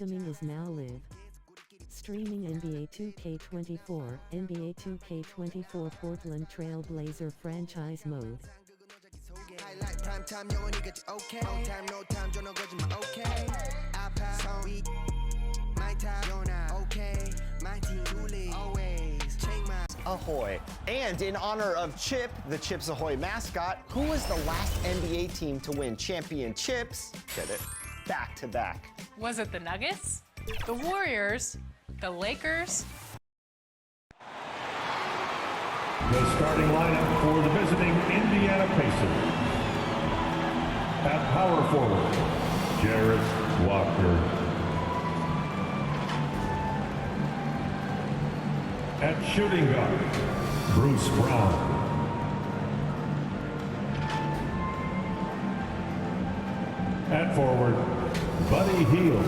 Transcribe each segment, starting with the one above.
Welcoming is now live. Streaming NBA 2K24, NBA 2K24 Portland Trailblazer franchise mode. Ahoy. And in honor of Chip, the Chips Ahoy mascot, who was the last NBA team to win championships, get it, back-to-back? Was it the Nuggets, the Warriors, the Lakers? The starting lineup for the visiting Indiana Pacers. At power forward, Jarrett Walker. At shooting guard, Bruce Brown. At forward, Buddy Hield.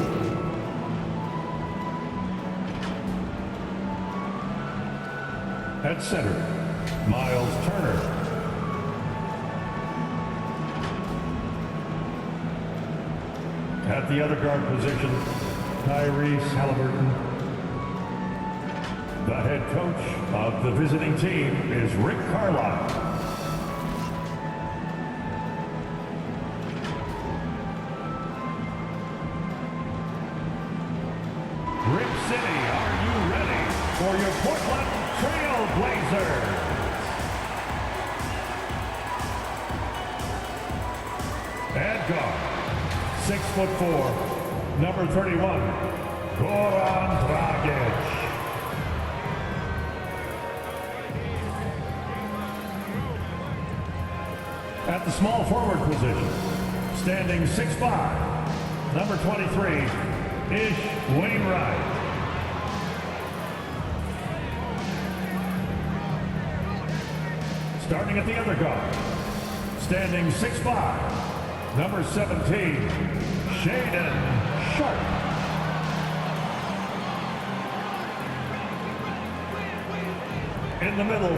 At center, Miles Turner. At the other guard position, Tyrese Halliburton. The head coach of the visiting team is Rick Carlisle. Rip City, are you ready for your Portland Trailblazers? At guard, 6'4", number 31, Goran Dragic. At the small forward position, standing 6'5", number 23, Ish Wainwright. Starting at the other guard, standing 6'5", number 17, Shaedon Sharpe. In the middle,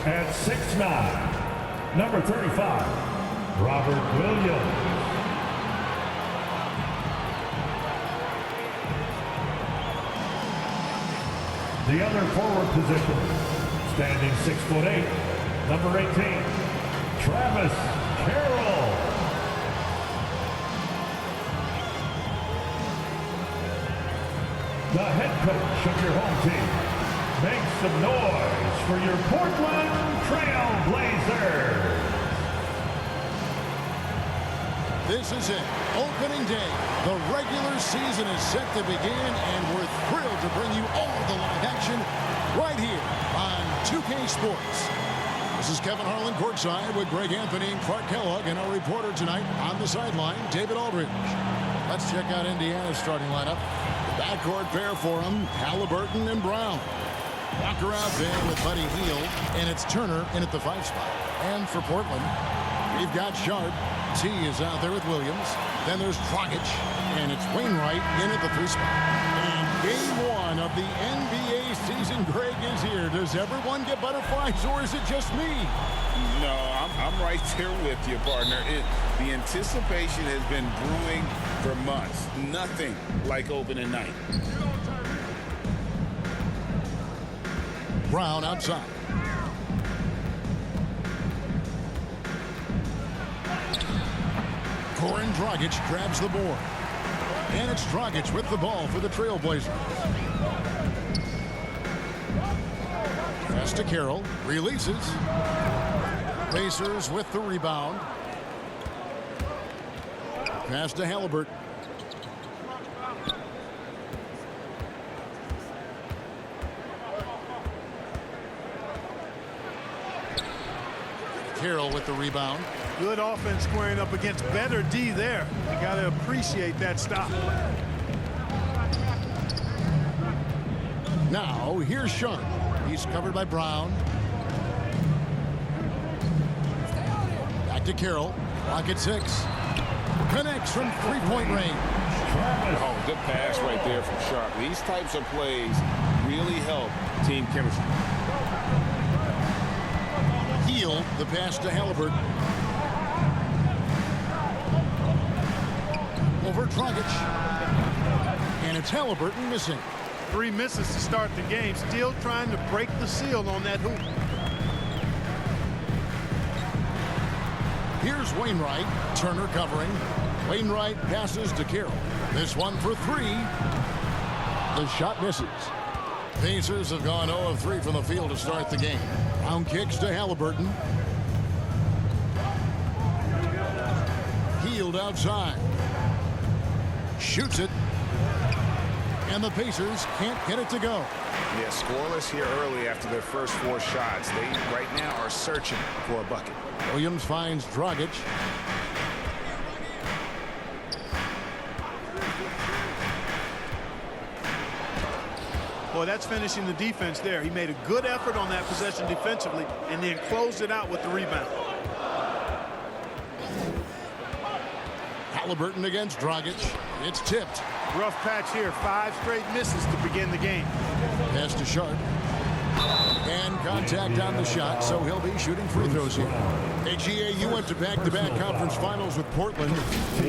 at 6'9", number 35, Robert Williams. The other forward position, standing 6'8", number 18, Travis Carroll. The head coach of your home team. Make some noise for your Portland Trailblazers. This is it, opening day. The regular season is set to begin, and we're thrilled to bring you all the live action right here on 2K Sports. This is Kevin Harlan courtside with Greg Anthony and Clark Kellogg, and our reporter tonight on the sideline, David Aldridge. Let's check out Indiana's starting lineup. The backcourt pair for them, Halliburton and Brown. Walker out there with Buddy Hield, and it's Turner in at the 5 spot. And for Portland, we've got Sharpe. T is out there with Williams. Then there's Dragic, and it's Wainwright in at the 3 spot. And game 1 of the NBA season, Greg, is here. Does everyone get butterflies, or is it just me? No, I'm right there with you, partner. The anticipation has been brewing for months. Nothing like opening night. Brown outside. Goran Dragic grabs the board. And it's Dragic with the ball for the Trailblazers. Pass to Carroll. Releases. Pacers with the rebound. Pass to Halliburton. Carroll with the rebound. Good offense squaring up against better D there. You got to appreciate that stop. Now, here's Sharpe. He's covered by Brown. Back to Carroll. Clock at 6. Connects from three-point range. Oh, good pass right there from Sharpe. These types of plays really help team chemistry. Hield, the pass to Halliburton. Over Dragic. And it's Halliburton missing. 3 misses to start the game. Still trying to break the seal on that hoop. Here's Wainwright. Turner covering. Wainwright passes to Carroll. This one for 3. The shot misses. Pacers have gone 0 of 3 from the field to start the game. Round kicks to Halliburton. Healed outside. Shoots it. And the Pacers can't get it to go. Yeah, scoreless here early after their first 4 shots. They right now are searching for a bucket. Williams finds Dragic. Boy, that's finishing the defense there. He made a good effort on that possession defensively and then closed it out with the rebound. Halliburton against Dragic. It's tipped. Rough patch here. 5 straight misses to begin the game. Pass to Sharp. And contact on the shot, so he'll be shooting free throws here. Hey, GA, you went to back-to-back conference finals with Portland.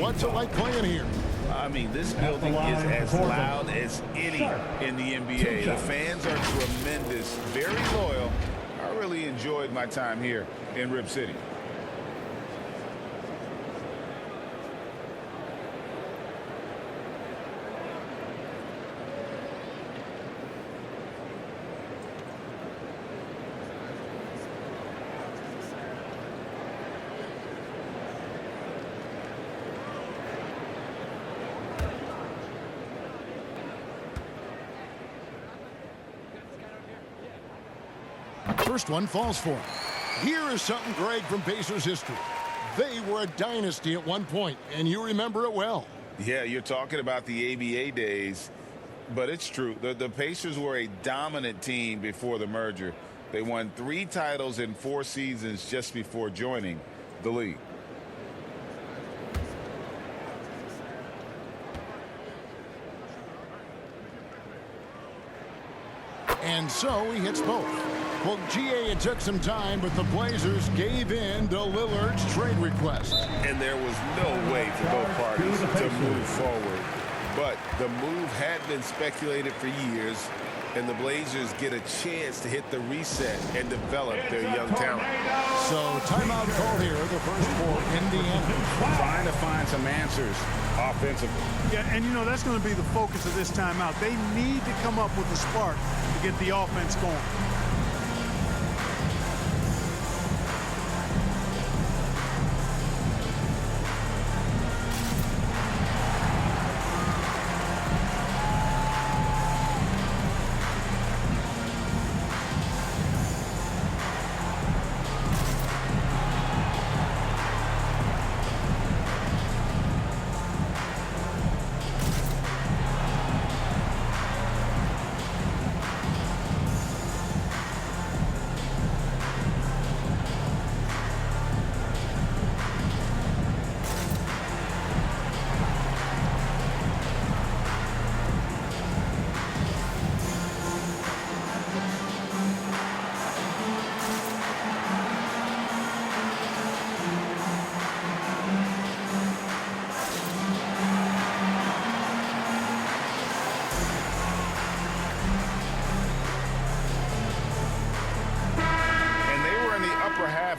What's it like playing here? I mean, this building is as loud as any in the NBA. The fans are tremendous, very loyal. I really enjoyed my time here in Rip City. First one falls for him. Here is something, Greg, from Pacers history. They were a dynasty at one point, and you remember it well. Yeah, you're talking about the ABA days, but it's true. The Pacers were a dominant team before the merger. They won 3 titles in 4 seasons just before joining the league. And so he hits both. Well, GA, it took some time, but the Blazers gave in to Lillard's trade request. And there was no way for both parties to move forward. But the move had been speculated for years, and the Blazers get a chance to hit the reset and develop their young talent. So timeout call here, the first for Indiana. Trying to find some answers offensively. Yeah, and you know, that's going to be the focus of this timeout. They need to come up with a spark to get the offense going.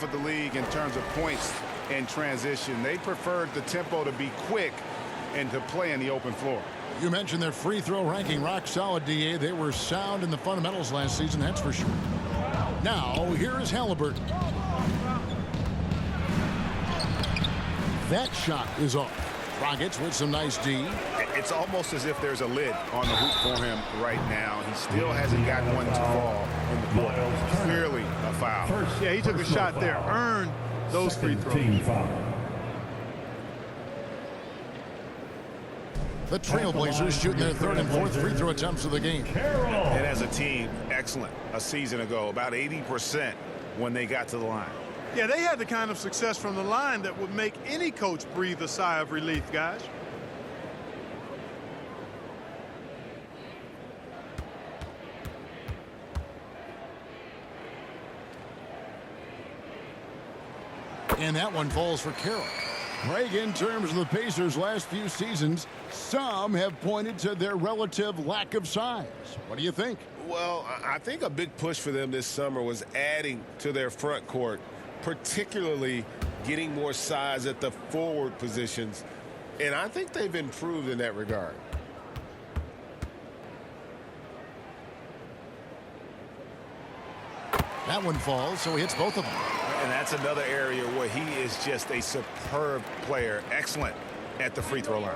Of the league in terms of points in transition. They preferred the tempo to be quick and to play in the open floor. You mentioned their free throw ranking rock solid, DA. They were sound in the fundamentals last season, that's for sure. Now, here is Halliburton. That shot is off. Rockets with some nice D. It's almost as if there's a lid on the hoop for him right now. He still hasn't got one to fall in the court. Clearly a foul. Yeah, he took a shot there. Earned those free throws. The Trailblazers shooting their 3rd and 4th free throw attempts of the game. And as a team, excellent a season ago. About 80% when they got to the line. Yeah, they had the kind of success from the line that would make any coach breathe a sigh of relief, guys. And that one falls for Carroll. Craig, in terms of the Pacers' last few seasons, some have pointed to their relative lack of size. What do you think? Well, I think a big push for them this summer was adding to their front court, particularly getting more size at the forward positions. And I think they've improved in that regard. That one falls, so he hits both of them. And that's another area where he is just a superb player. Excellent at the free throw line.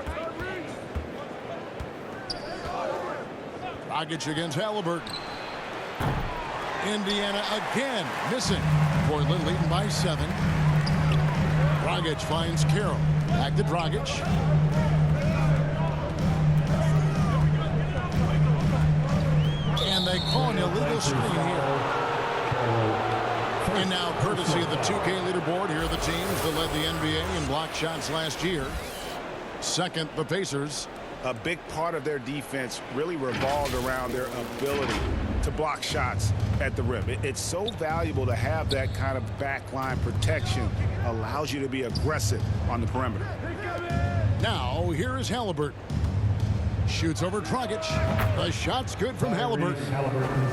Dragic against Halliburton. Indiana again missing. Portland leading by 7. Dragic finds Carroll. Back to Dragic. And they call an illegal screen here. And now, courtesy of the 2K leaderboard, here are the teams that led the NBA in block shots last year. Second, the Pacers. A big part of their defense really revolved around their ability to block shots at the rim. It's so valuable to have that kind of backline protection. Allows you to be aggressive on the perimeter. Now, here is Halliburton. Shoots over Dragic. The shot's good from Halliburton.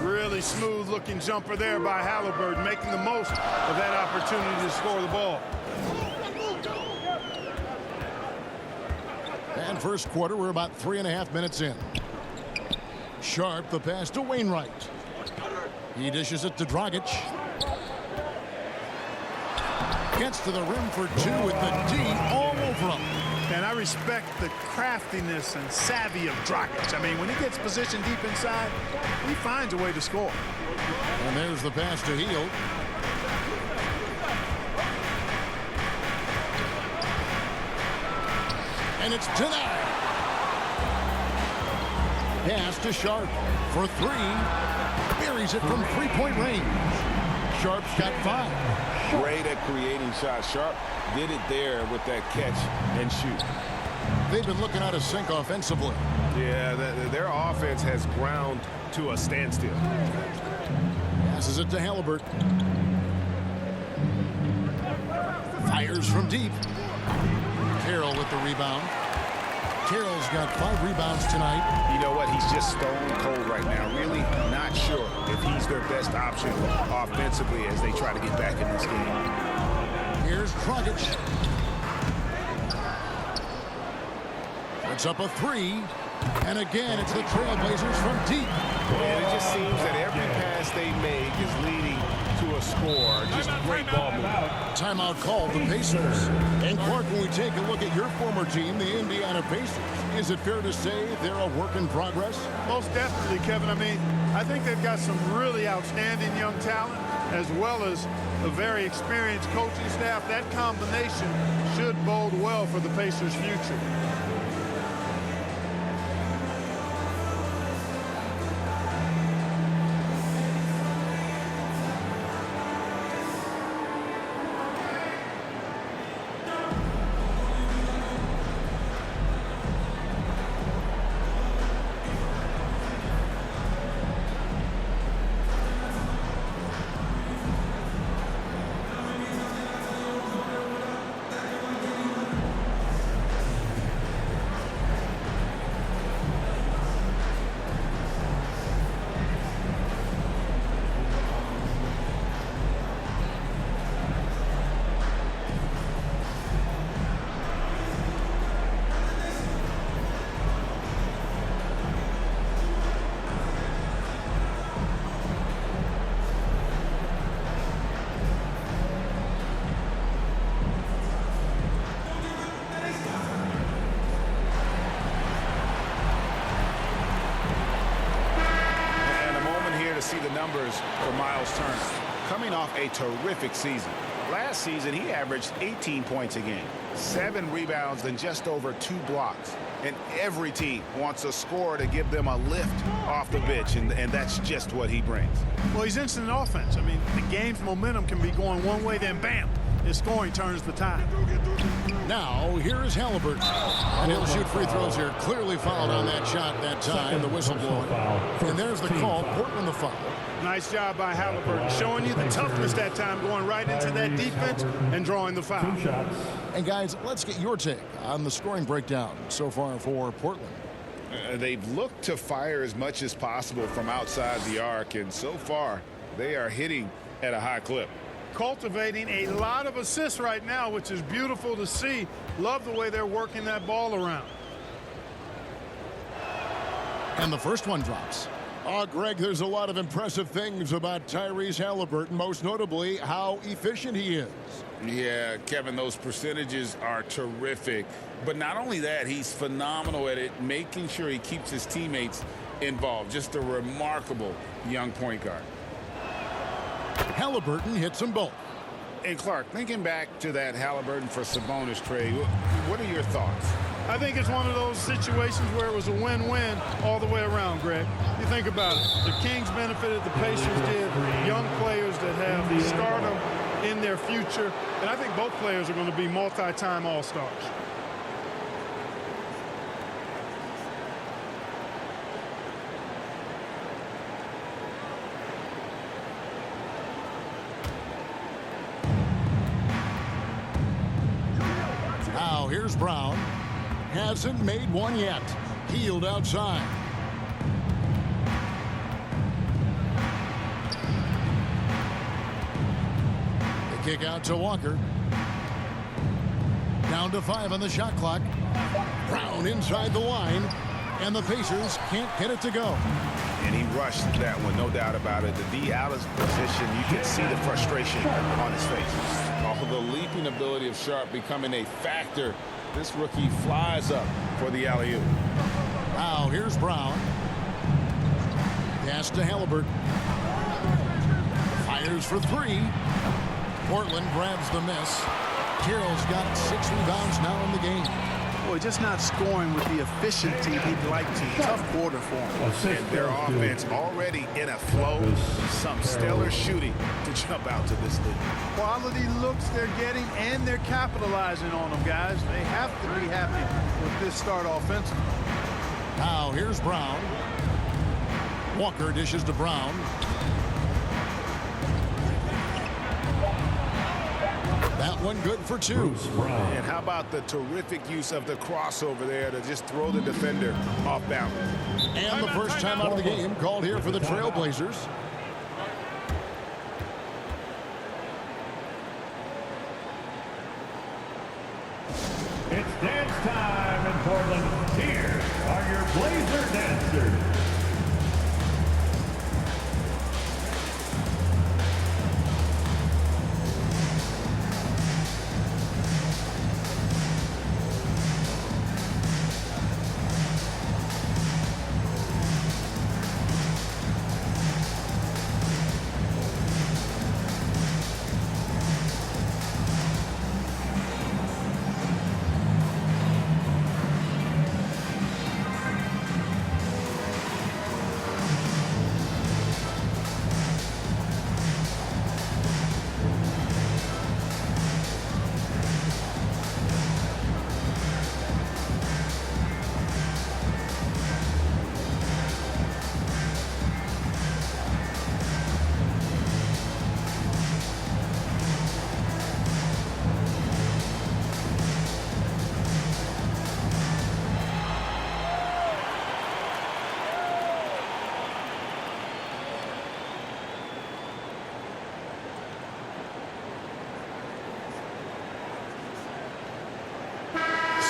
Really smooth looking jumper there by Halliburton, making the most of that opportunity to score the ball. And first quarter, we're about 3.5 minutes in. Sharp, the pass to Wainwright. He dishes it to Dragic. Gets to the rim for 2 with the D all over him. And I respect the craftiness and savvy of Dragic. I mean, when he gets positioned deep inside, he finds a way to score. And there's the pass to Hield. And it's denied. Pass to Sharp for 3. Buries it from 3-point range. Sharp's got 5. Great at creating shots. Sharp did it there with that catch and shoot. They've been looking out of sync offensively. Yeah, their offense has ground to a standstill. Passes it to Halliburton. Fires from deep. Carroll with the rebound. Carroll's got 5 rebounds tonight. You know what? He's just stone cold right now. Really not sure if he's their best option offensively as they try to get back in this game. Here's Dragic. Puts up a 3. And again, it's the Trailblazers from deep. And it just seems that every pass they make is leading to a score. Just great ball movement. Timeout called the Pacers. And Clark, when we take a look at your former team, the Indiana Pacers, is it fair to say they're a work in progress? Most definitely, Kevin. I mean, I think they've got some really outstanding young talent as well as a very experienced coaching staff. That combination should bode well for the Pacers' future. See the numbers for Miles Turner. Coming off a terrific season. Last season, he averaged 18 points a game, 7 rebounds, and just over 2 blocks. And every team wants a scorer to give them a lift off the bench, and that's just what he brings. Well, he's instant offense. I mean, the game's momentum can be going one way, then bam, his scoring turns the tide. Now, here is Halliburton. And he'll shoot free throws here. Clearly fouled on that shot that time, the whistle blowing. And there's the call, Portland the foul. Nice job by Halliburton, showing you the toughness that time, going right into that defense and drawing the foul. And guys, let's get your take on the scoring breakdown so far for Portland. They've looked to fire as much as possible from outside the arc, and so far they are hitting at a high clip. Cultivating a lot of assists right now, which is beautiful to see. Love the way they're working that ball around. And the first one drops. Oh, Greg, there's a lot of impressive things about Tyrese Halliburton, most notably how efficient he is. Yeah, Kevin, those percentages are terrific. But not only that, he's phenomenal at it, making sure he keeps his teammates involved. Just a remarkable young point guard. Halliburton hits them both. And Clark, thinking back to that Halliburton for Sabonis trade, what are your thoughts? I think it's one of those situations where it was a win-win all the way around, Greg. You think about it. The Kings benefited, the Pacers did. Young players that have stardom in their future. And I think both players are going to be multi-time All-Stars. Now here's Brown. Hasn't made one yet. Healed outside. The kick out to Walker. Down to 5 on the shot clock. Brown inside the line. And the Pacers can't get it to go. And he rushed that one, no doubt about it. The D out of position, you can see the frustration on his face. Oh, the leaping ability of Sharp becoming a factor. This rookie flies up for the alley-oop. Now here's Brown. Pass to Halliburton. Fires for 3. Portland grabs the miss. Carroll's got 6 rebounds now in the game. Boy, just not scoring with the efficiency he'd like to. Tough quarter for him. And their offense already in a flow. Some stellar shooting to jump out to this league. Quality looks they're getting, and they're capitalizing on them, guys. They have to be happy with this start offensively. Now here's Brown. Walker dishes to Brown. That one good for 2. And how about the terrific use of the crossover there to just throw the defender off balance. And the first time out of the game called here for the Trailblazers. It's dance time in Portland. Here are your Blazer dancers.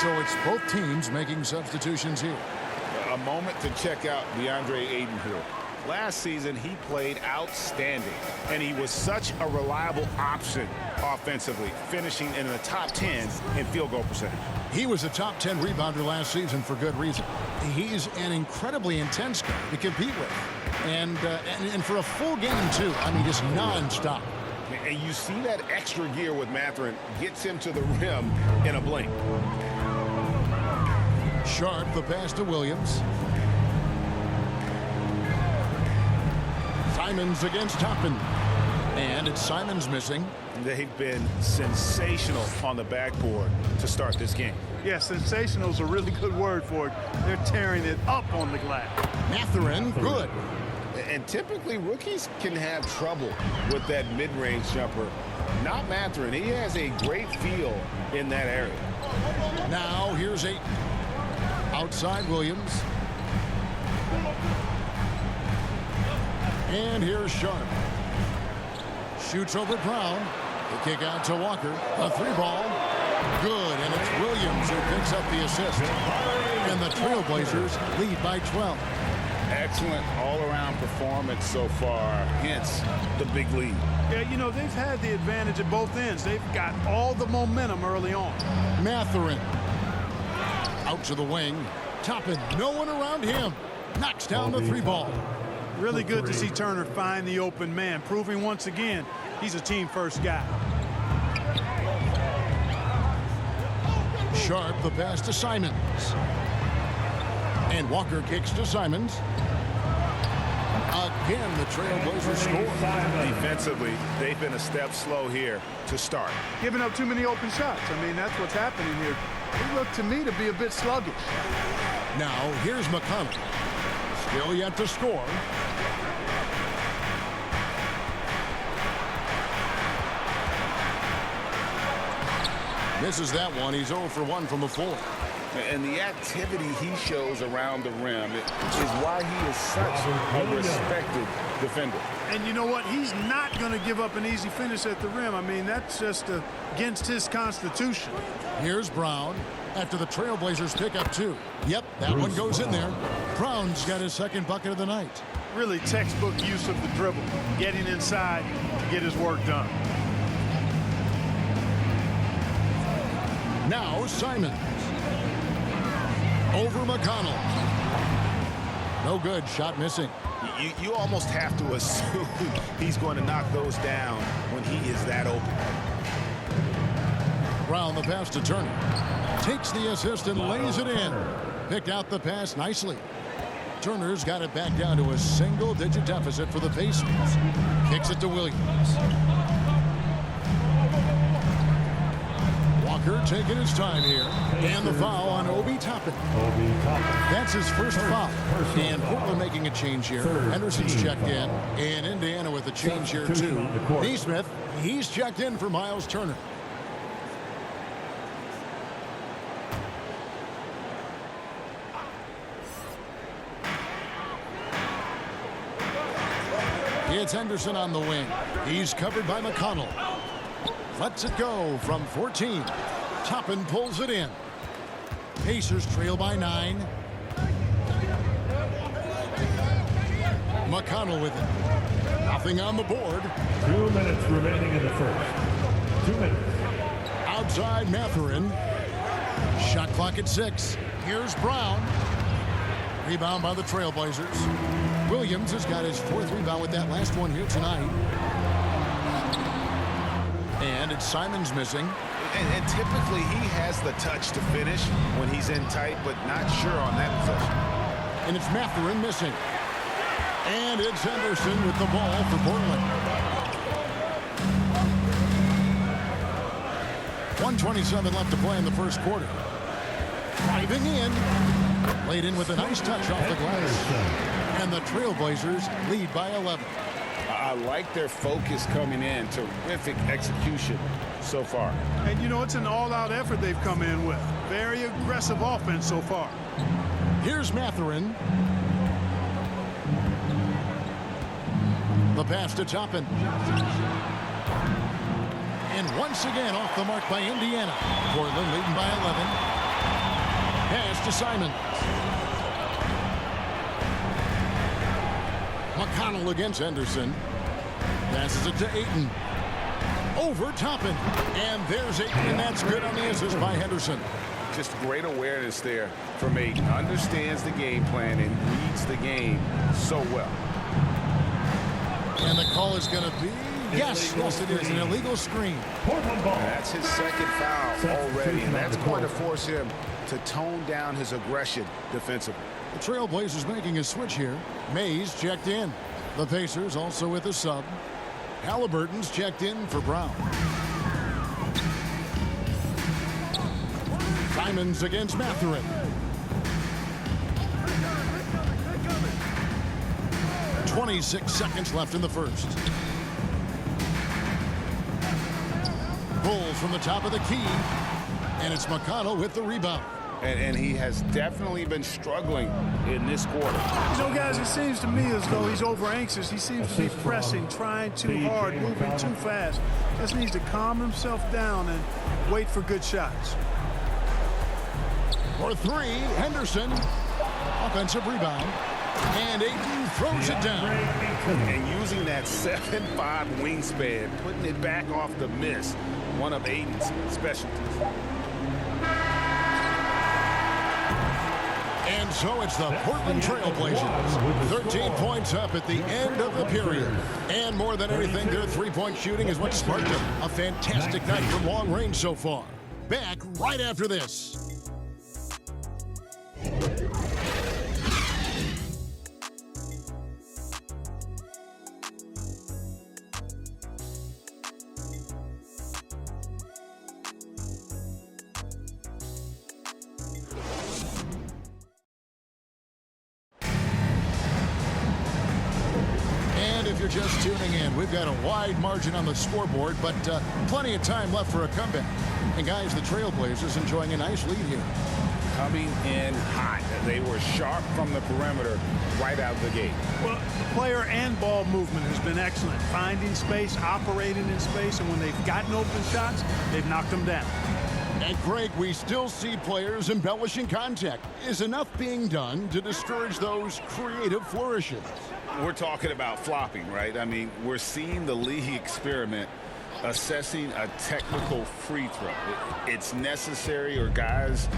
So it's both teams making substitutions here. A moment to check out DeAndre Ayton here. Last season, he played outstanding, and he was such a reliable option offensively, finishing in the top 10 in field goal percentage. He was a top 10 rebounder last season for good reason. He's an incredibly intense guy to compete with. And for a full game, too. I mean, just nonstop. And you see that extra gear with Mathurin gets him to the rim in a blink. Sharp, the pass to Williams. Simons against Toppin. And it's Simons missing. They've been sensational on the backboard to start this game. Yeah, sensational is a really good word for it. They're tearing it up on the glass. Mathurin, good. And typically, rookies can have trouble with that mid-range jumper. Not Mathurin. He has a great feel in that area. Now here's Ayton. Outside Williams. And here's Sharp. Shoots over Brown. The kick out to Walker. A three ball. Good, and it's Williams who picks up the assist. And the Trailblazers lead by 12. Excellent all-around performance so far, hence the big lead. Yeah, you know, they've had the advantage at both ends. They've got all the momentum early on. Mathurin. Out to the wing. Toppin, no one around him. Knocks down the three ball. Really good to see Turner find the open man, proving once again he's a team-first guy. Sharp, the pass to Simons. And Walker kicks to Simons. Again, the Trailblazers score. Defensively, they've been a step slow here to start. Giving up too many open shots. I mean, that's what's happening here. They look to me to be a bit sluggish. Now, here's McConnell. Still yet to score. Misses that one. He's 0 for 1 from the floor. And the activity he shows around the rim is why he is such a respected defender. And you know what? He's not going to give up an easy finish at the rim. I mean, that's just against his constitution. Here's Brown after the Trailblazers pick up 2. Yep, that one goes in there. Brown's got his second bucket of the night. Really textbook use of the dribble, getting inside to get his work done. Now Simons. Over McConnell. No good. Shot missing. You almost have to assume he's going to knock those down when he is that open. Brown the pass to Turner. Takes the assist and lays it in. Picked out the pass nicely. Turner's got it back down to a single-digit deficit for the Pacers. Kicks it to Williams. Walker taking his time here. And the foul on Obi Toppin. That's his first foul. And Portland making a change here. Henderson's checked in. And Indiana with a change here too. Neesmith, he's checked in for Miles Turner. It's Henderson on the wing. He's covered by McConnell. Lets it go from 14. Toppin pulls it in. Pacers trail by 9. McConnell with it. Nothing on the board. 2 minutes remaining in the first. 2 minutes. Outside Mathurin. Shot clock at 6. Here's Brown. Rebound by the Trailblazers. Williams has got his 4th rebound with that last one here tonight. And it's Simons missing. And typically he has the touch to finish when he's in tight, but not sure on that possession. And it's Mathurin missing. And it's Henderson with the ball for Portland. 1:27 left to play in the first quarter. Driving in. Laid in with a nice touch off the glass. And the Trailblazers lead by 11. I like their focus coming in. Terrific execution so far. And you know, it's an all-out effort they've come in with. Very aggressive offense so far. Here's Mathurin. The pass to Toppin. And once again off the mark by Indiana. Portland leading by 11. Pass to Simons. McConnell against Henderson. Passes it to Ayton. Over Toppin. And there's Ayton, and that's good on the assist by Henderson. Just great awareness there from Ayton. Understands the game plan and reads the game so well. And the call is going to be, yes, it is, an illegal screen. Portland ball. That's his second foul already, and that's going to force him to tone down his aggression defensively. The Trailblazers making a switch here. Mays checked in. The Pacers also with a sub. Halliburton's checked in for Brown. Simons against Matherin. 26 seconds left in the first. Bulls from the top of the key. And it's McConnell with the rebound. And he has definitely been struggling in this quarter. So, guys, it seems to me as though he's over anxious. He seems to be pressing, trying too hard, moving too fast. Just needs to calm himself down and wait for good shots. For three, Henderson. Offensive rebound. And Ayton throws it down. And using that 7'5" wingspan, putting it back off the miss, one of Ayton's specialties. And so it's the Portland Trailblazers. 13 points up at the end of the period. And more than anything, their three-point shooting is what sparked a fantastic night from long range so far. Back right after this. If you're just tuning in, we've got a wide margin on the scoreboard, but plenty of time left for a comeback. And guys, the Trailblazers enjoying a nice lead here. Coming in hot. They were sharp from the perimeter right out the gate. Well, the player and ball movement has been excellent. Finding space, operating in space, and when they've gotten open shots, they've knocked them down. And Greg, we still see players embellishing contact. Is enough being done to discourage those creative flourishes? We're talking about flopping, right? I mean, we're seeing the league experiment assessing a technical free throw. It's necessary, or guys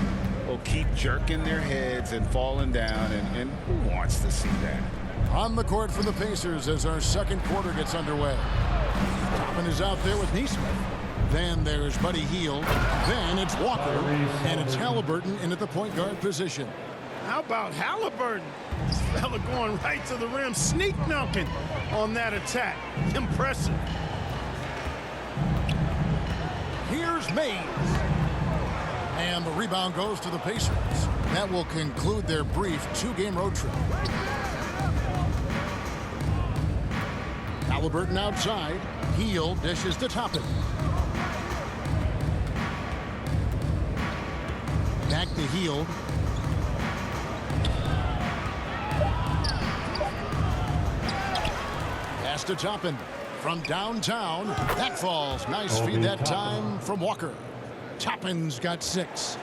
will keep jerking their heads and falling down, and who wants to see that? On the court for the Pacers as our second quarter gets underway. Toppin is out there with Nesmith. Then there's Buddy Hield. Then it's Walker. And it's Halliburton in at the point guard position. How about Halliburton? This fella going right to the rim, sneak dunking on that attack. Impressive. Here's Mays. And the rebound goes to the Pacers. That will conclude their brief two-game road trip. Halliburton outside. Hield dishes to Toppin. Back to Hield. Pass to Toppin. From downtown, that falls. Nice feed that time from Walker. Toppin's got 6.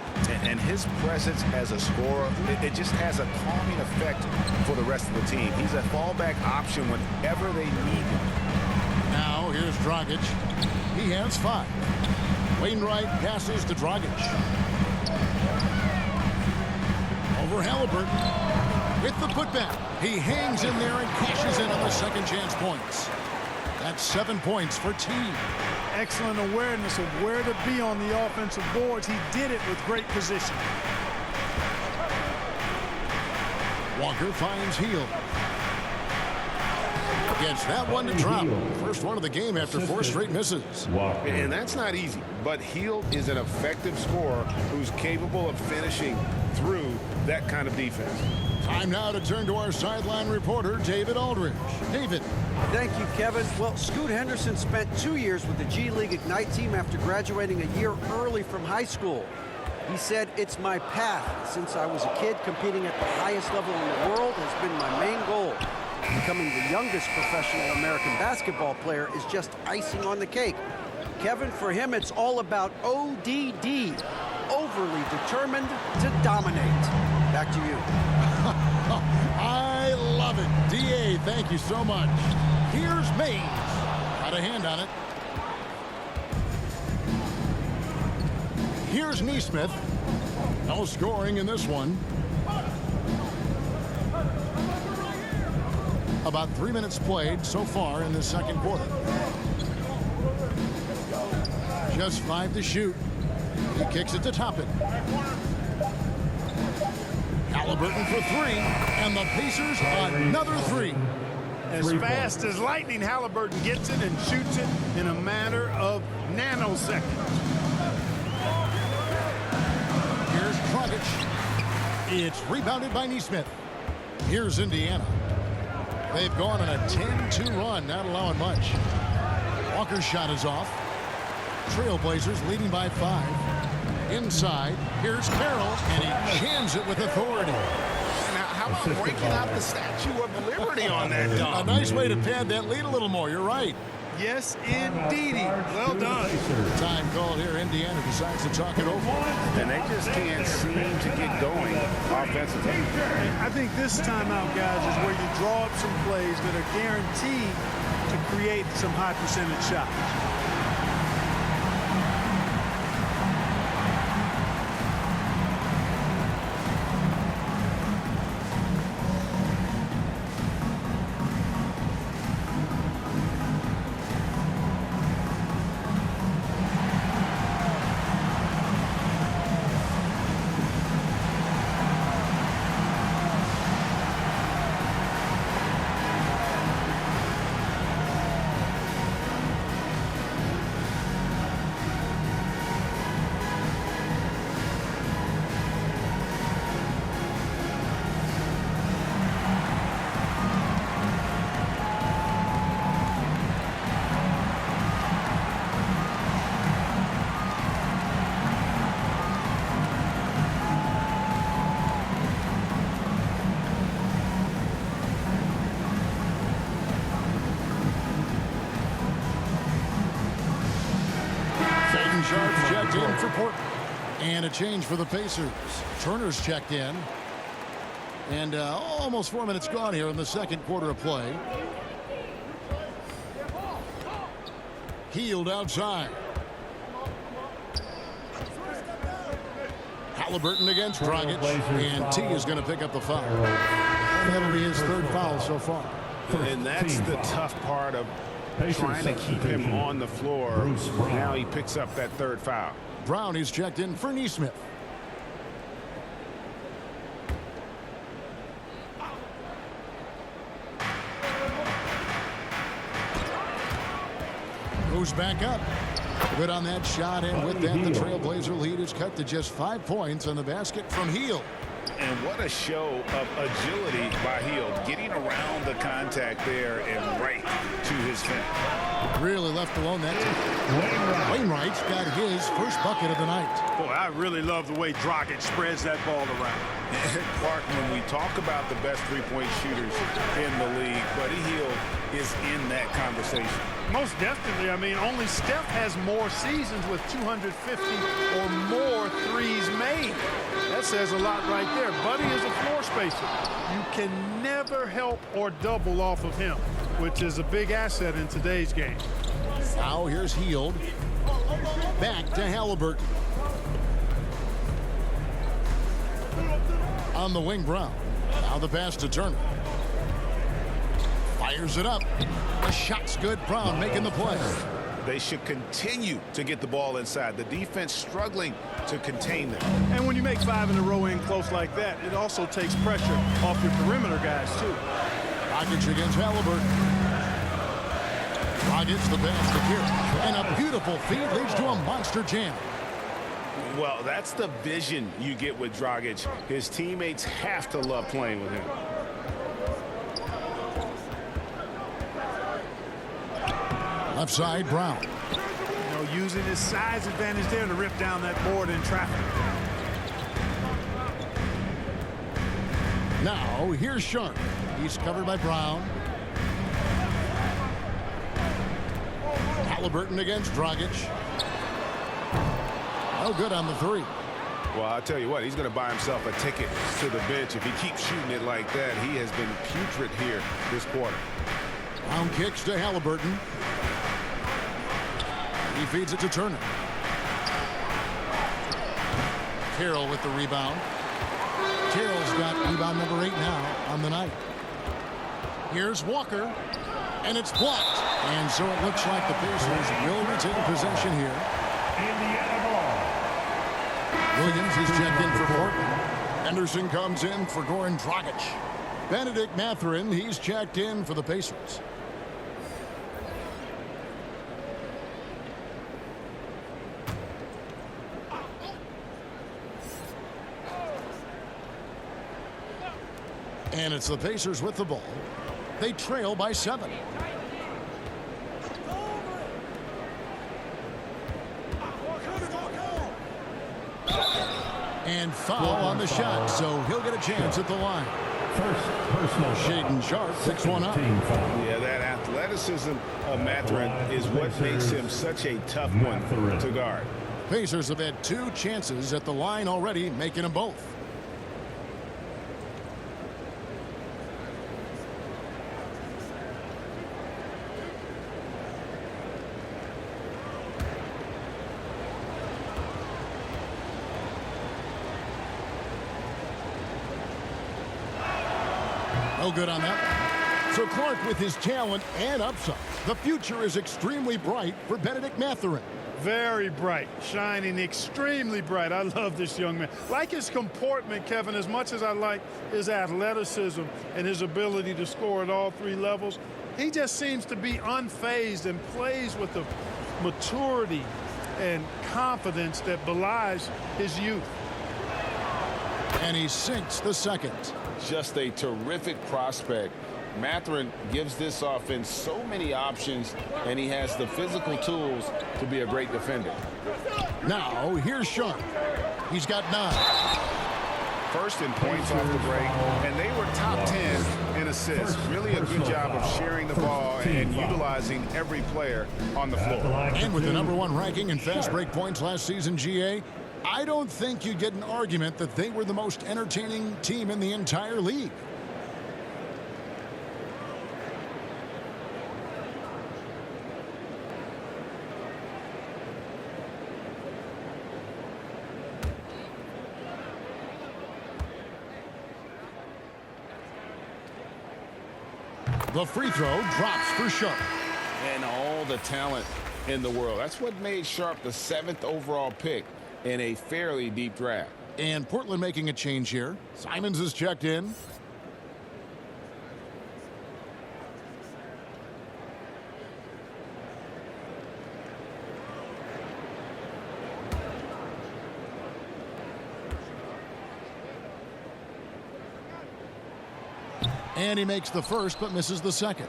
And his presence as a scorer, it just has a calming effect for the rest of the team. He's a fallback option whenever they need him. Now here's Dragic. He has 5. Wainwright passes to Dragic. Over Halliburton with the putback. He hangs in there and cashes in on the second chance points. That's 7 points for team. Excellent awareness of where to be on the offensive boards. He did it with great position. Walker finds Hield. Gets that one to drop. First one of the game after 4 straight misses. And that's not easy. But Hield is an effective scorer who's capable of finishing through that kind of defense. Time now to turn to our sideline reporter, David Aldridge. David. Thank you, Kevin. Well, Scoot Henderson spent 2 years with the G League Ignite team after graduating a year early from high school. He said, "It's my path. Since I was a kid, competing at the highest level in the world has been my main goal. Becoming the youngest professional American basketball player is just icing on the cake." Kevin, for him, it's all about ODD, overly determined to dominate. Back to you. I love it. DA, thank you so much. Here's Mays. Got a hand on it. Here's Nesmith. No scoring in this one. About 3 minutes played so far in the second quarter. Just 5 to shoot. He kicks it to Toppin. Halliburton for 3, and the Pacers another 3. As fast as lightning, Halliburton gets it and shoots it in a matter of nanoseconds. Here's Dragic. It's rebounded by Neesmith. Here's Indiana. They've gone on a 10-2 run, not allowing much. Walker's shot is off. Trailblazers leading by 5. Inside, here's Carroll, and he jams it with authority. Now, how about breaking out the Statue of Liberty on that dunk? A nice way to pad that lead a little more. You're right. Yes, indeedy. Well done. Time called here. Indiana decides to talk it over. And they just can't seem to get going offensively. I think this timeout, guys, is where you draw up some plays that are guaranteed to create some high percentage shots. Sharp's checked in for Portland. And a change for the Pacers. Turner's checked in. And almost 4 minutes gone here in the second quarter of play. Healed outside. Halliburton against Dragic. And T is going to pick up the foul. That'll be his third foul so far. And that's the tough part of trying to keep him on the floor. Now he picks up that third foul. Brown is checked in for Neesmith. Goes back up. Good on that shot, and with that, the Trailblazer lead is cut to just 5 points on the basket from Hield. And what a show of agility by Hield, getting around the contact there and right to his finish. Really left alone that time. Wainwright's got his first bucket of the night. Boy, I really love the way Dragic spreads that ball around. Clark, when we talk about the best three-point shooters in the league, Buddy Hield is in that conversation. Most definitely. I mean, only Steph has more seasons with 250 or more threes made. That says a lot right there. Buddy is a floor spacer. You can never help or double off of him, which is a big asset in today's game. Now here's Hield. Back to Halliburton. On the wing, Brown. Now the pass to Turner. Fires it up. The shot's good. Brown making the play. They should continue to get the ball inside. The defense struggling to contain them. And when you make 5 in a row in close like that, it also takes pressure off your perimeter guys, too. Dragic against Halliburton. Dragic the pass to Carroll. And a beautiful feed leads to a monster jam. Well, that's the vision you get with Dragic. His teammates have to love playing with him. Left side, Brown. You know, using his size advantage there to rip down that board in traffic. Now, here's Sharp. He's covered by Brown. Halliburton against Dragic. No good on the three. Well, I'll tell you what, he's going to buy himself a ticket to the bench. If he keeps shooting it like that, he has been putrid here this quarter. Brown kicks to Halliburton. He feeds it to Turner. Carroll with the rebound. Carroll's got rebound number 8 now on the night. Here's Walker, and it's blocked. And so it looks like the Pacers will retain possession here. Williams is checked in for Portland. Henderson comes in for Goran Dragic. Benedict Mathurin, he's checked in for the Pacers. And it's the Pacers with the ball. They trail by 7. And foul on the shot, so he'll get a chance at the line. First personal Shaden Sharp picks one up. Yeah, that athleticism of Mathurin is what makes him such a tough one to guard. Pacers have had 2 chances at the line already, making them both. No good on that. So Clark, with his talent and upside, the future is extremely bright for Benedict Mathurin. Very bright, shining extremely bright. I love this young man. Like his comportment, Kevin, as much as I like his athleticism and his ability to score at all 3 levels, he just seems to be unfazed and plays with the maturity and confidence that belies his youth. And he sinks the second. Just a terrific prospect. Mathurin gives this offense so many options, and he has the physical tools to be a great defender. Now, here's Sharp. He's got 9. First in points off the break, and they were top 10 in assists. Really a good job of sharing the ball and utilizing every player on the floor. And with the #1 ranking in fast break points last season, GA, I don't think you'd get an argument that they were the most entertaining team in the entire league. The free throw drops for Sharp. And all the talent in the world. That's what made Sharp the 7th overall pick in a fairly deep draft. And Portland making a change here. Simons is checked in. And he makes the first but misses the second.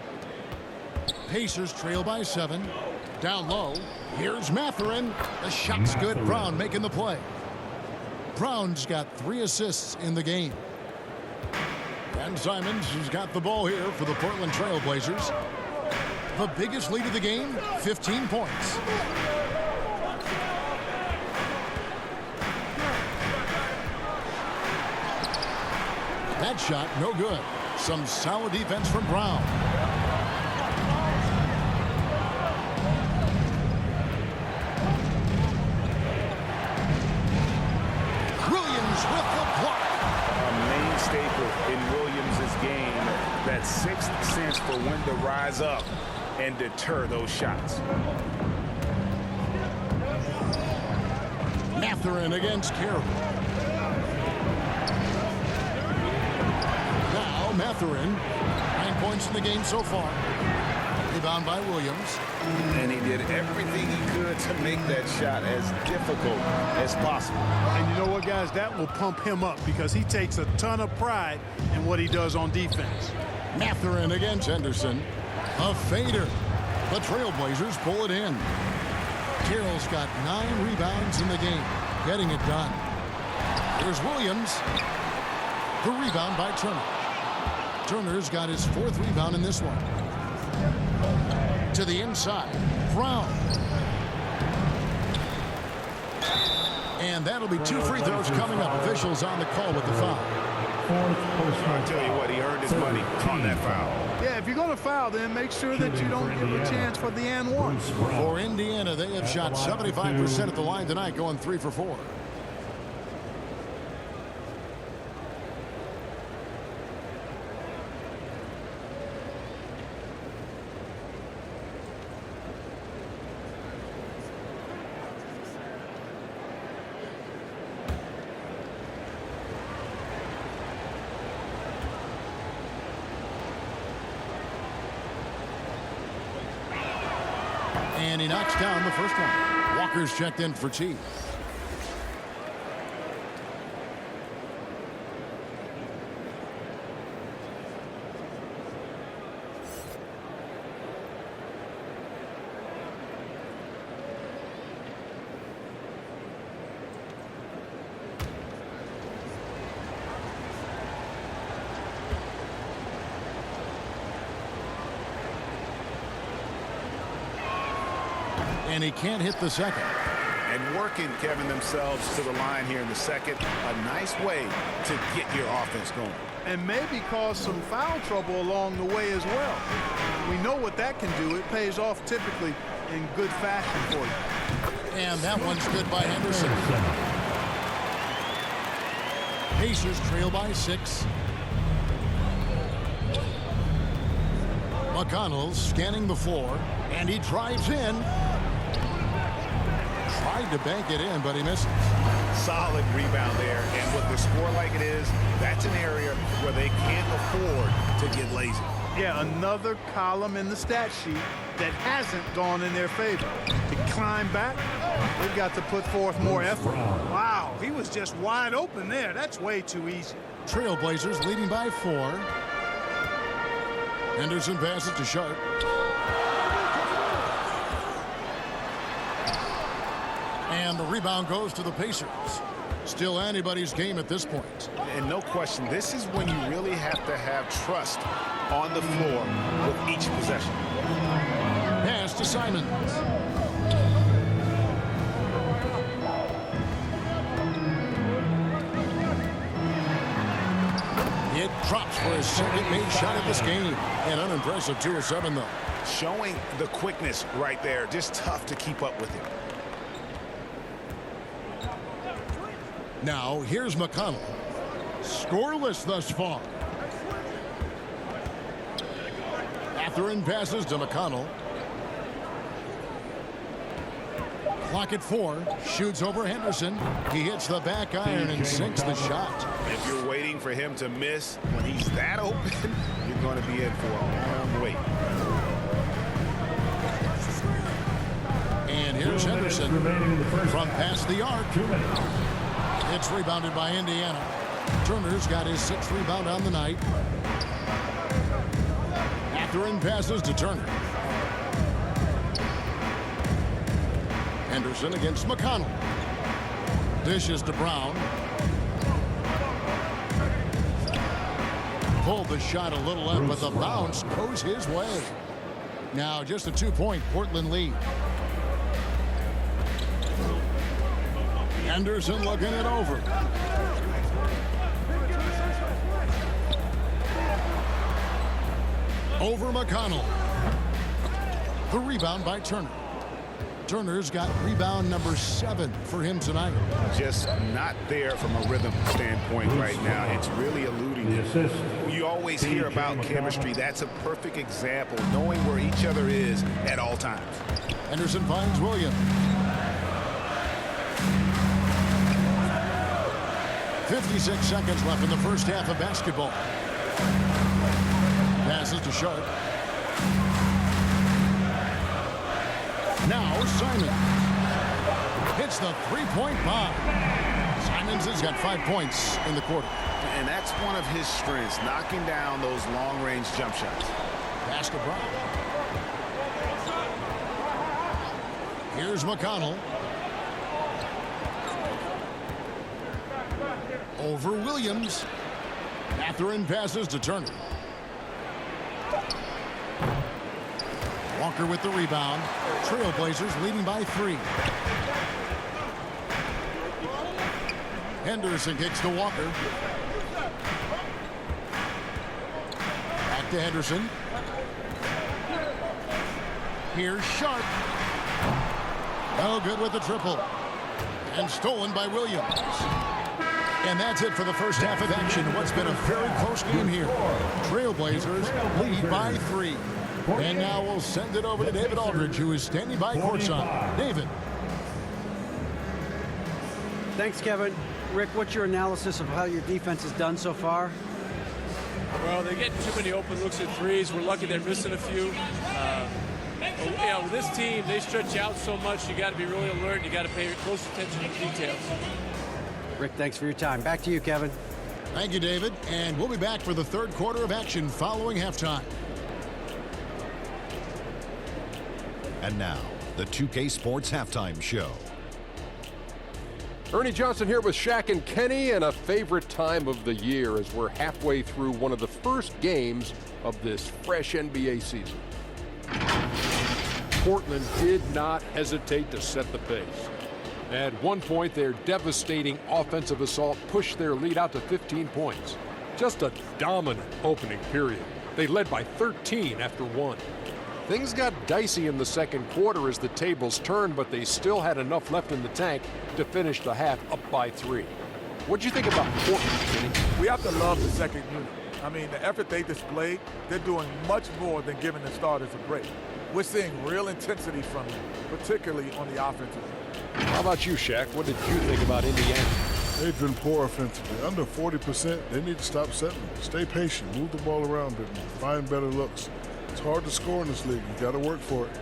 Pacers trail by 7. Down low, here's Mathurin. The shot's good. Brown making the play. Brown's got 3 assists in the game. And Simons has got the ball here for the Portland Trailblazers. The biggest lead of the game, 15 points. That shot, no good. Some solid defense from Brown. Williams with the block. A main staple in Williams' game, that 6th sense for when to rise up and deter those shots. Mathurin against Carroll. Now Mathurin, 9 points in the game so far. Rebound by Williams. And he did everything he could to make that shot as difficult as possible. And you know what, guys? That will pump him up because he takes a ton of pride in what he does on defense. Mathurin against Henderson. A fader. The Trailblazers pull it in. Carroll's got 9 rebounds in the game, getting it done. Here's Williams. The rebound by Turner. Turner's got his 4th rebound in this one. To the inside, Brown. And that'll be 2 free throws coming up. Officials on the call with the foul. I'll tell you what, he earned his money on that foul. Yeah, if you're going to foul, then make sure that you don't give a chance for the and one. For Indiana, they have shot 75% at the line tonight, going 3 for 4. And he knocks down the first one. Walker's checked in for T. And he can't hit the second. And working, Kevin, themselves to the line here in the second. A nice way to get your offense going. And maybe cause some foul trouble along the way as well. We know what that can do. It pays off typically in good fashion for you. And that one's good by Henderson. Pacers trail by 6. McConnell scanning the floor, and he drives in. Tried to bank it in, but he misses. Solid rebound there, and with the score like it is, that's an area where they can't afford to get lazy. Yeah, another column in the stat sheet that hasn't gone in their favor. To climb back, they've got to put forth more effort. Wow, he was just wide open there. That's way too easy. Trailblazers leading by 4. Henderson passes to Sharp. And the rebound goes to the Pacers. Still anybody's game at this point. And no question, this is when you really have to have trust on the floor with each possession. Pass to Simons. It drops for his second made shot of this game. An unimpressive 2 of 7, though. Showing the quickness right there. Just tough to keep up with him. Now, here's McConnell. Scoreless thus far. Atherton passes to McConnell. Clock at 4. Shoots over Henderson. He hits the back iron and sinks the shot. If you're waiting for him to miss when he's that open, you're going to be in for a long wait. And here's Henderson from past the arc. 2 minutes. It's rebounded by Indiana. Turner's got his 6th rebound on the night. Atherton passes to Turner. Henderson against McConnell. Dishes to Brown. Pulled the shot a little left, but the bounce goes his way. Now just a 2-point Portland lead. Henderson looking it over. Over McConnell. The rebound by Turner. Turner's got rebound number 7 for him tonight. Just not there from a rhythm standpoint right now. It's really eluding him. You always hear about chemistry. That's a perfect example, knowing where each other is at all times. Henderson finds Williams. 56 seconds left in the first half of basketball. Passes to Sharp. Now Simons hits the 3-point bomb. Simons has got 5 points in the quarter. And that's one of his strengths, knocking down those long-range jump shots. Pass to Brown. Here's McConnell. Over Williams. Atherton passes to Turner. Walker with the rebound. Trailblazers leading by 3. Henderson kicks to Walker. Back to Henderson. Here's Sharp. No good with the triple. And stolen by Williams. And that's it for the first half of action. What's been a very close game here. Trailblazers lead by 3. And now we'll send it over to David Aldridge, who is standing by courtside. David. Thanks, Kevin. Rick, what's your analysis of how your defense has done so far? Well, they're getting too many open looks at threes. We're lucky they're missing a few. Yeah, with this team, they stretch out so much, you got to be really alert. You got to pay close attention to the details. Rick, thanks for your time. Back to you, Kevin. Thank you, David. And we'll be back for the third quarter of action following halftime. And now, the 2K Sports Halftime Show. Ernie Johnson here with Shaq and Kenny, and a favorite time of the year as we're halfway through one of the first games of this fresh NBA season. Portland did not hesitate to set the pace. At one point, their devastating offensive assault pushed their lead out to 15 points. Just a dominant opening period. They led by 13 after one. Things got dicey in the second quarter as the tables turned, but they still had enough left in the tank to finish the half up by 3. What'd you think about Portland, Kenny? We have to love the second unit. I mean, the effort they displayed, they're doing much more than giving the starters a break. We're seeing real intensity from them, particularly on the offensive end. How about you, Shaq? What did you think about Indiana? They've been poor offensively. Under 40%, they need to stop settling. Stay patient, move the ball around a bit more, find better looks. It's hard to score in this league. You got to work for it.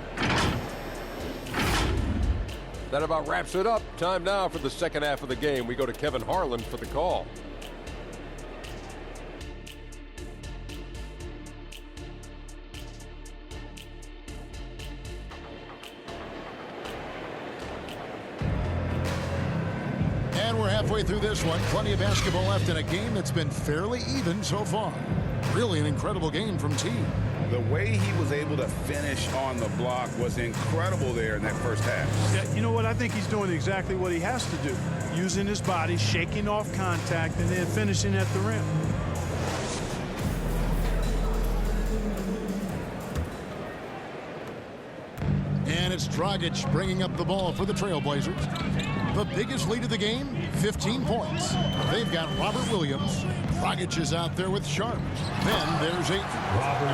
That about wraps it up. Time now for the second half of the game. We go to Kevin Harlan for the call. And we're halfway through this one. Plenty of basketball left in a game that's been fairly even so far. Really an incredible game from Team. The way he was able to finish on the block was incredible there in that first half. Yeah, you know what? I think he's doing exactly what he has to do. Using his body, shaking off contact, and then finishing at the rim. And it's Dragic bringing up the ball for the Trailblazers. The biggest lead of the game, 15 points. They've got Robert Williams. Dragic is out there with Sharp. Then there's Aiton.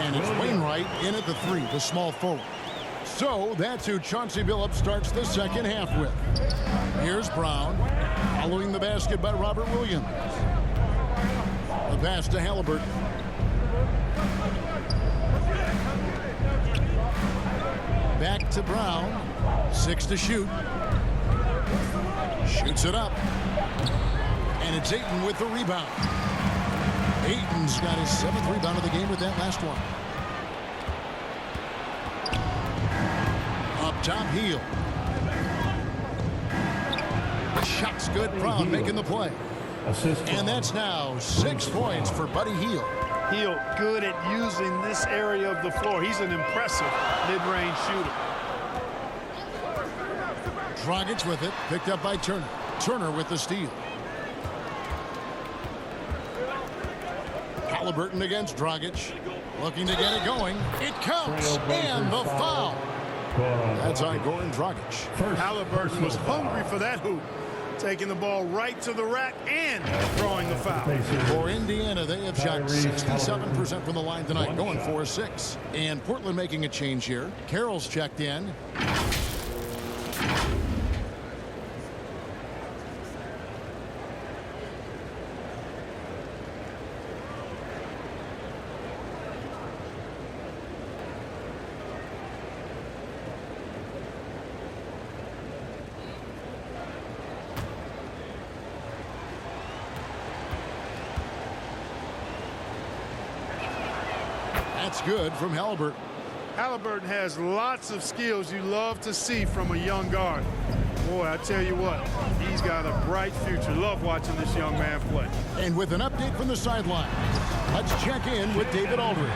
And it's Wainwright in at the 3, the small forward. So that's who Chauncey Billups starts the second half with. Here's Brown, following the basket by Robert Williams. The pass to Halliburton. Back to Brown. 6 to shoot. Shoots it up. And it's Aiton with the rebound. Aiton's got his 7th rebound of the game with that last one. Up top, Hield. Shot's good. Brown making the play. And that's now 6 points for Buddy Hield. Hield good at using this area of the floor. He's an impressive mid-range shooter. Dragic with it, picked up by Turner. Turner with the steal. Halliburton against Dragic, looking to get it going. It counts, and the foul. That's on Goran Dragic. Halliburton was hungry for that hoop, taking the ball right to the rack and throwing the foul. For Indiana, they have shot 67% from the line tonight, going 4-6. And Portland making a change here. Carroll's checked in. That's good from Halliburton. Halliburton has lots of skills you love to see from a young guard. Boy, I tell you what, he's got a bright future. Love watching this young man play. And with an update from the sideline, let's check in with David Aldridge.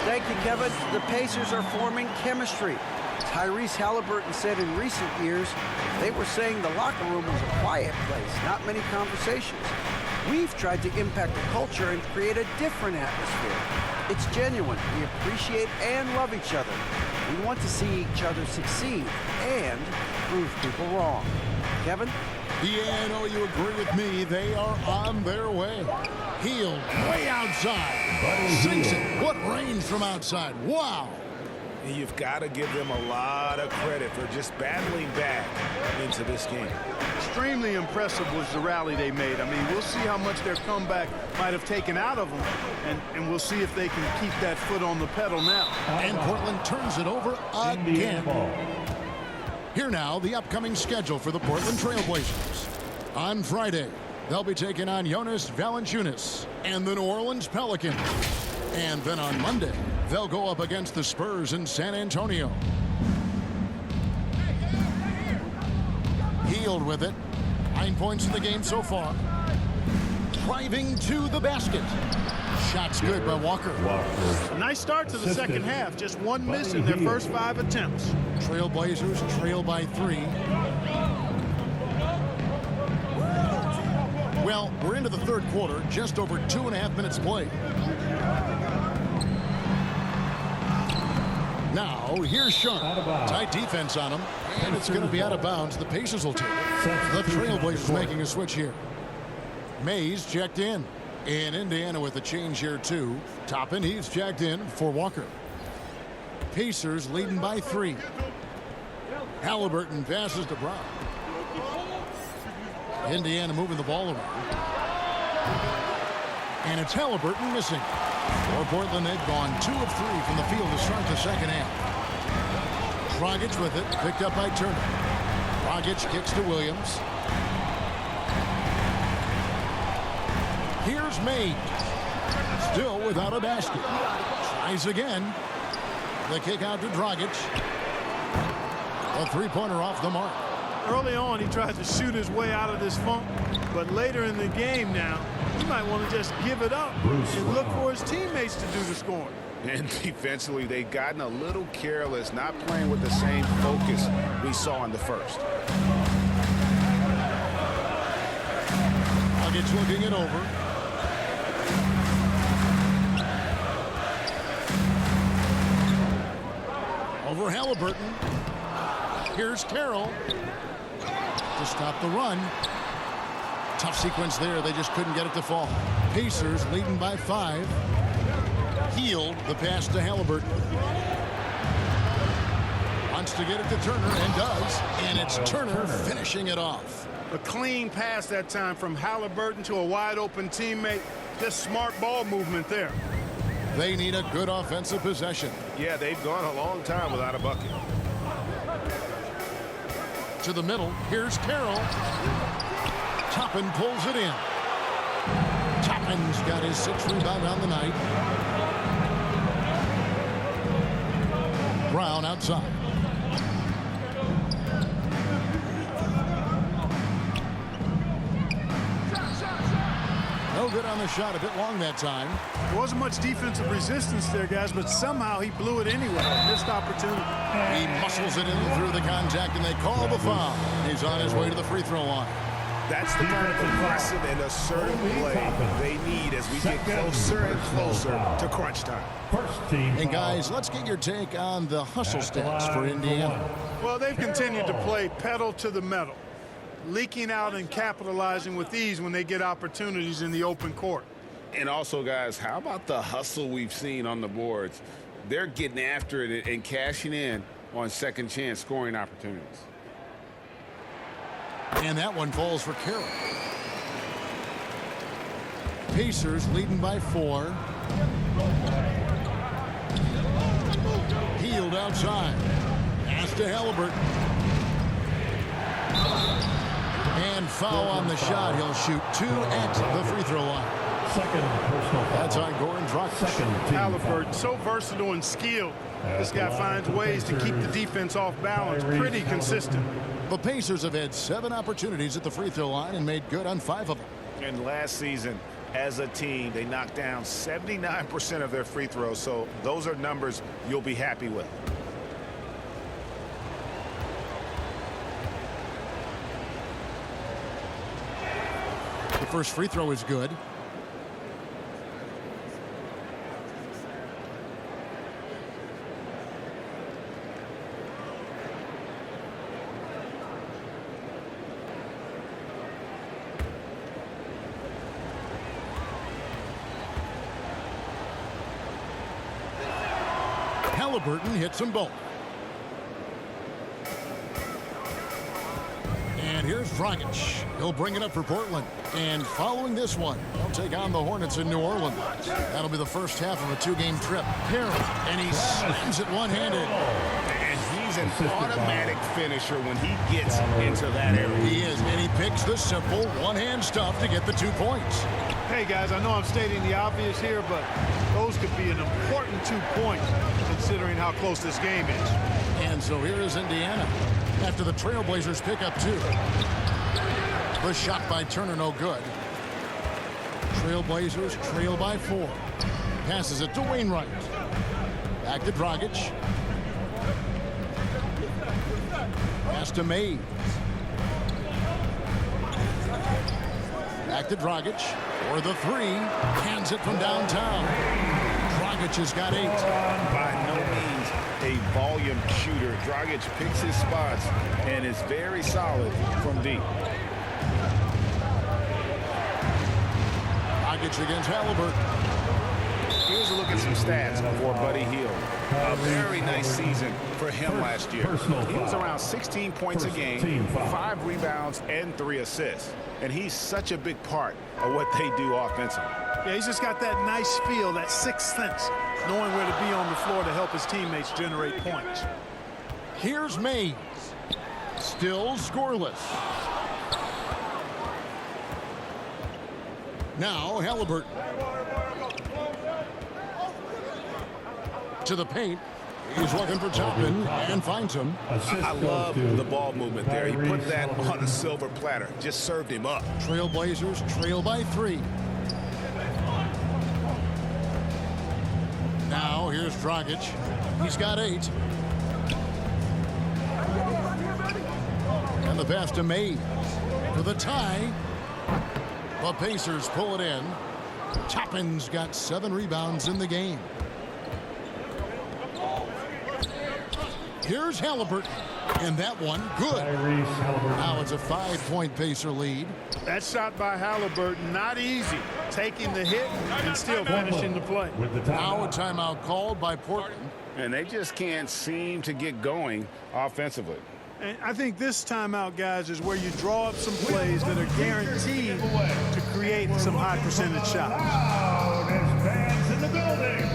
Thank you, Kevin. The Pacers are forming chemistry. Tyrese Halliburton said in recent years, they were saying the locker room was a quiet place, not many conversations. We've tried to impact the culture and create a different atmosphere. It's genuine. We appreciate and love each other. We want to see each other succeed and prove people wrong. Kevin? Yeah, I know you agree with me. They are on their way. Hield way outside. Sinks it. What range from outside. Wow. And you've got to give them a lot of credit for just battling back into this game. Extremely impressive was the rally they made. I mean, we'll see how much their comeback might have taken out of them, and we'll see if they can keep that foot on the pedal now. And Portland turns it over again. Here now, the upcoming schedule for the Portland Trailblazers. On Friday, they'll be taking on Jonas Valanciunas and the New Orleans Pelicans. And then on Monday, they'll go up against the Spurs in San Antonio. Hield with it. 9 points in the game so far. Driving to the basket. Shots good by Walker. Nice start to the second half. Just one miss in their first 5 attempts. Trailblazers trail by 3. Well, we're into the third quarter. Just over 2.5 minutes played. Now, here's Sharp. Tight defense on him. And it's going to be out of bounds. The Pacers will take it. The Trailblazers making a switch here. Mays checked in. And Indiana with a change here, too. Toppin, he's checked in for Walker. Pacers leading by 3. Halliburton passes to Brown. Indiana moving the ball around. And it's Halliburton missing. For Portland, they've gone 2 of 3 from the field to start the second half. Dragic with it, picked up by Turner. Dragic kicks to Williams. Here's Mays. Still without a basket. Tries again. The kick out to Dragic. A three-pointer off the mark. Early on, he tried to shoot his way out of this funk, but later in the game now, he might want to just give it up and look for his teammates to do the scoring. And defensively, they've gotten a little careless, not playing with the same focus we saw in the first. Dragic looking it over. Over Halliburton. Here's Carroll to stop the run. Tough sequence there. They just couldn't get it to fall. Pacers leading by 5. Hield the pass to Halliburton. Wants to get it to Turner and does. And it's Turner finishing it off. A clean pass that time from Halliburton to a wide open teammate. Just smart ball movement there. They need a good offensive possession. Yeah, they've gone a long time without a bucket. To the middle. Here's Carroll. Toppin pulls it in. Toppin's got his 6th rebound on the night. Brown outside. No good on the shot. A bit long that time. There wasn't much defensive resistance there, guys, but somehow he blew it anyway. Missed opportunity. He muscles it in through the contact, and they call the foul. He's on his way to the free throw line. That's the kind of aggressive and assertive play they need as we get closer and closer to crunch time. And guys, let's get your take on the hustle stats for Indiana. Well, they've continued to play pedal to the metal, leaking out and capitalizing with ease when they get opportunities in the open court. And also, guys, how about the hustle we've seen on the boards? They're getting after it and cashing in on second chance scoring opportunities. And that one falls for Carroll. Pacers leading by 4. Hield outside. Pass to Halliburton. And foul on the shot. He'll shoot 2 at the free throw line. Second personal foul. That's on Goran Dragic. Halliburton, so versatile and skilled. This guy finds ways to keep the defense off balance. Pretty consistent. The Pacers have had 7 opportunities at the free throw line and made good on 5 of them. And last season, as a team, they knocked down 79% of their free throws, so those are numbers you'll be happy with. The first free throw is good. Halliburton hits them both. And here's Dragic. He'll bring it up for Portland. And following this one, they'll take on the Hornets in New Orleans. That'll be the first half of a two-game trip. Perry, and he slams it one-handed. And he's an automatic finisher when he gets into that area. He is, and he picks the simple one-hand stuff to get the 2 points. Hey, guys, I know I'm stating the obvious here, but those could be an important 2 points considering how close this game is. And so here is Indiana after the Trailblazers pick up 2. The shot by Turner, no good. Trailblazers trail by 4. Passes it to Wainwright. Back to Dragic. Pass to Mays. Back to Dragic for the 3. Hands it from downtown. Dragic has got 8. By no means a volume shooter. Dragic picks his spots and is very solid from deep. Dragic against Halliburton. Here's a look at some stats for Buddy Hield. A very nice season for him last year. He was around 16 points a game, 5 rebounds, and 3 assists. And he's such a big part of what they do offensively. Yeah, he's just got that nice feel, that sixth sense, knowing where to be on the floor to help his teammates generate points. Here's Mays. Still scoreless. Now Halliburton. To the paint. He's looking for Toppin and finds him. I love the ball movement there. He put that on a silver platter. Just served him up. Trailblazers trail by 3. Now here's Dragic. He's got 8. And the pass to Mays for the tie. The Pacers pull it in. Toppin's got 7 rebounds in the game. Here's Halliburton. And that one, good. Now it's a 5-point Pacer lead. That shot by Halliburton, not easy. Taking the hit and still finishing the play. Now a timeout called by Portland. And they just can't seem to get going offensively. And I think this timeout, guys, is where you draw up some plays that are guaranteed to create some high percentage shots. There's fans in the building.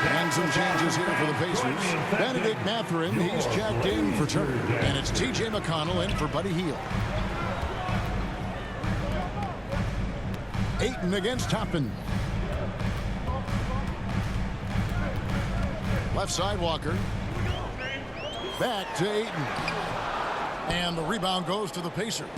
And some changes here for the Pacers. Benedict Mathurin, he's checked in for Turner. And it's T.J. McConnell in for Buddy Hield. Ayton against Toppin. Left side, Walker. Back to Ayton. And the rebound goes to the Pacers.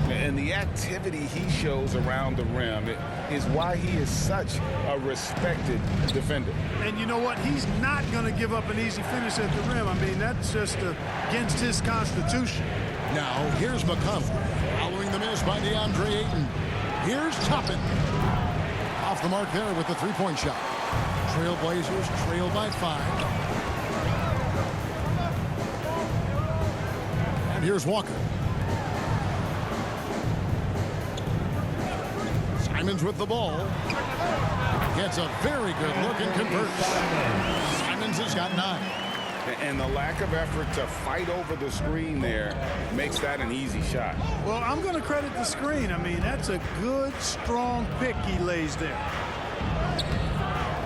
And the activity he shows around the rim is why he is such a respected defender. And you know what? He's not going to give up an easy finish at the rim. I mean, that's just against his constitution. Now, here's McConnell. Following the miss by DeAndre Ayton. Here's Toppin. Off the mark there with the three-point shot. Trailblazers trail by 5. And here's Walker. Simons with the ball. Gets a very good look and converts. Simons has got 9. And the lack of effort to fight over the screen there makes that an easy shot. Well, I'm going to credit the screen. I mean, that's a good, strong pick he lays there.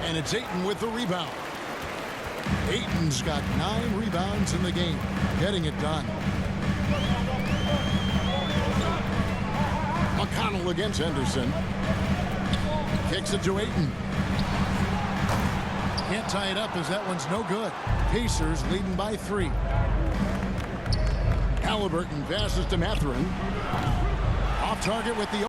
And it's Ayton with the rebound. Ayton's got 9 rebounds in the game, getting it done. McConnell against Henderson. Kicks it to Ayton. Can't tie it up as that one's no good. Pacers leading by 3. Halliburton passes to Mathurin. Off target with the